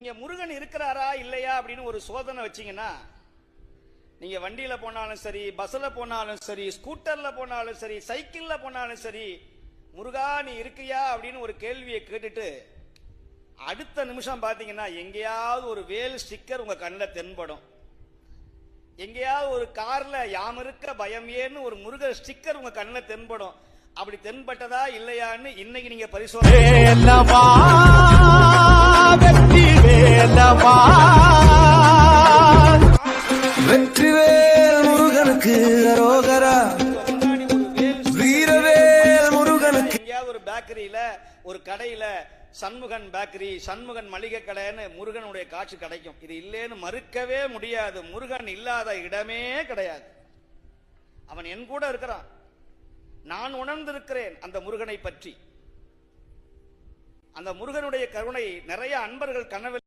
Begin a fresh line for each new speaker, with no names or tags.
நீங்க முருகன் இருக்கிறாரா இல்லையா அப்படின்னு ஒரு சோதனை வச்சீங்கன்னா, நீங்க வண்டியில போனாலும் சரி, பஸ்ல போனாலும் சரி, ஸ்கூட்டர்ல போனாலும் சரி, சைக்கிள்ல போனாலும் சரி, முருகா நீ இருக்கியா அப்படின்னு ஒரு கேள்வியை கேட்டுட்டு அடுத்த நிமிஷம் பாத்தீங்கன்னா எங்கேயாவது ஒரு வேல் ஸ்டிக்கர் உங்க கண்ணில் தென்படும். எங்கேயாவது ஒரு கார்ல யாம் இருக்க பயம் ஏன்னு ஒரு முருகர் ஸ்டிக்கர் உங்க கண்ணில் தென்படும். அப்படி தென்பட்டதா இல்லையான்னு இன்னைக்கு நீங்க பரிசோதனை
வெற்றிவேல் முருகனுக்கு அரோகரா, வீரவேல் முருகனுக்கு.
எங்கேயாவது ஒரு பேக்கரியில ஒரு கடையில சண்முகன் பேக்கரி, சண்முகன் மளிகை கடைன்னு முருகனுடைய காட்சி கிடைக்கும். இது இல்லேன்னு மறுக்கவே முடியாது. முருகன் இல்லாத இடமே கிடையாது. அவன் என் கூட இருக்கிறான். நான் உணர்ந்திருக்கிறேன் அந்த முருகனை பற்றி. அந்த முருகனுடைய கருணை நிறைய அன்பர்கள் கனவில்